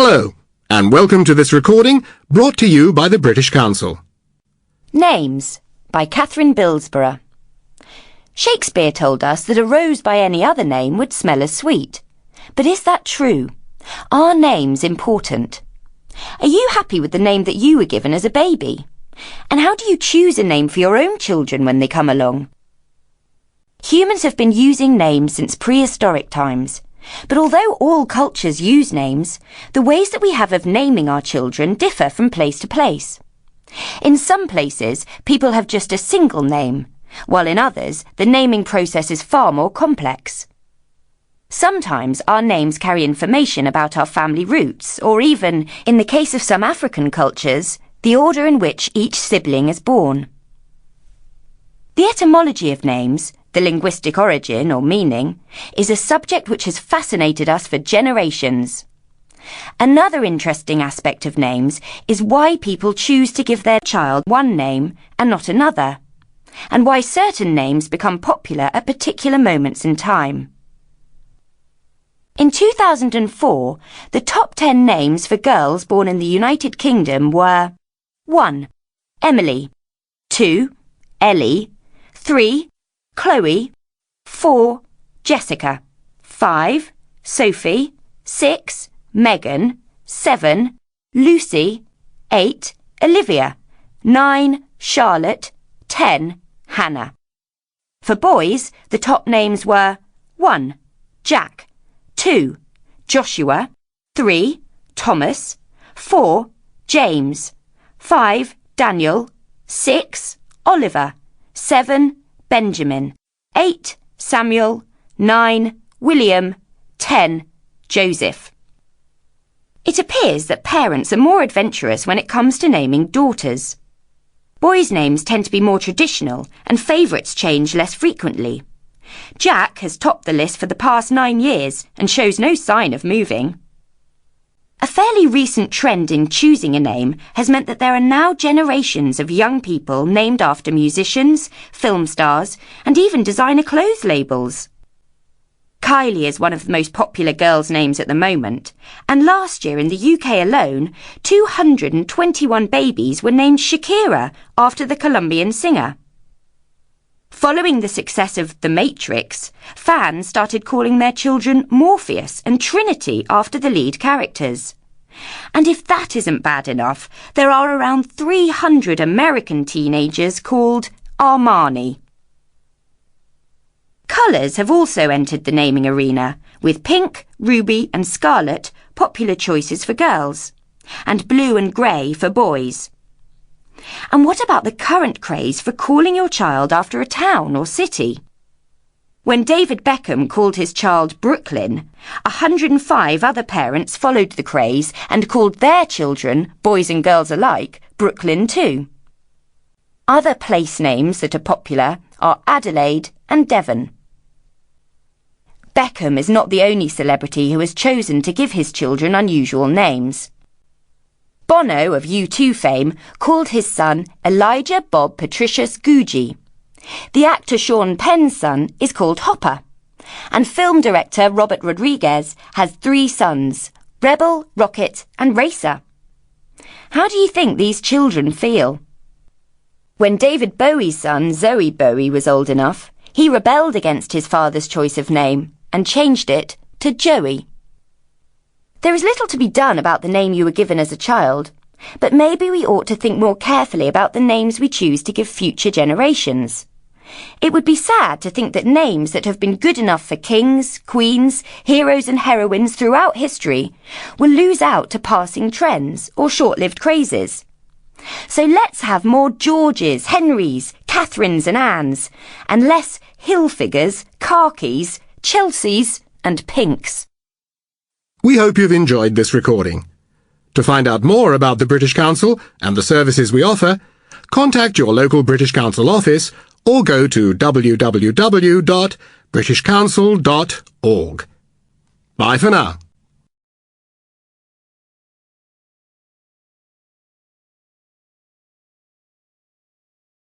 Hello, and welcome to this recording brought to you by the British Council. Names by Catherine Bilsborough. Shakespeare told us that a rose by any other name would smell as sweet. But is that true? Are names important? Are you happy with the name that you were given as a baby? And how do you choose a name for your own children when they come along? Humans have been using names since prehistoric times. But although all cultures use names, the ways that we have of naming our children differ from place to place. In some places, people have just a single name, while in others, the naming process is far more complex. Sometimes our names carry information about our family roots, or even, in the case of some African cultures, the order in which each sibling is born. The etymology of names, the linguistic origin or meaning, is a subject which has fascinated us for generations. Another interesting aspect of names is why people choose to give their child one name and not another, and why certain names become popular at particular moments in time. In 2004, the top 10 names for girls born in the United Kingdom were 1. Emily, 2. Ellie, 3. Chloe, 4. Jessica, 5. Sophie, 6. Megan, 7. Lucy, 8. Olivia, 9. Charlotte, 10. Hannah. For boys, the top names were 1. Jack, 2. Joshua, 3. Thomas, 4. James, 5. Daniel, 6. Oliver, 7. Benjamin, 8. Samuel, 9. William, 10. Joseph. It appears that parents are more adventurous when it comes to naming daughters. Boys' names tend to be more traditional and favourites change less frequently. Jack has topped the list for the past 9 years and shows no sign of moving. A fairly recent trend in choosing a name has meant that there are now generations of young people named after musicians, film stars, and even designer clothes labels. Kylie is one of the most popular girls' names at the moment, and last year in the UK alone, 221 babies were named Shakira after the Colombian singer. Following the success of The Matrix, fans started calling their children Morpheus and Trinity after the lead characters. And if that isn't bad enough, there are around 300 American teenagers called Armani. Colours have also entered the naming arena, with pink, ruby and scarlet popular choices for girls, and blue and grey for boys. And what about the current craze for calling your child after a town or city? When David Beckham called his child Brooklyn, 105 other parents followed the craze and called their children, boys and girls alike, Brooklyn too. Other place names that are popular are Adelaide and Devon. Beckham is not the only celebrity who has chosen to give his children unusual names. Bono of U2 fame called his son Elijah Bob Patricius Gucci. The actor Sean Penn's son is called Hopper. And film director Robert Rodriguez has 3 sons, Rebel, Rocket and Racer. How do you think these children feel? When David Bowie's son Zoe Bowie was old enough, he rebelled against his father's choice of name and changed it to Joey. There is little to be done about the name you were given as a child, but maybe we ought to think more carefully about the names we choose to give future generations. It would be sad to think that names that have been good enough for kings, queens, heroes and heroines throughout history will lose out to passing trends or short-lived crazes. So let's have more Georges, Henrys, Catherines and Annes, and less Hilfigers, Khakis, Chelseas and Pinks. We hope you've enjoyed this recording. To find out more about the British Council and the services we offer, contact your local British Council office or go to www.britishcouncil.org. Bye for now.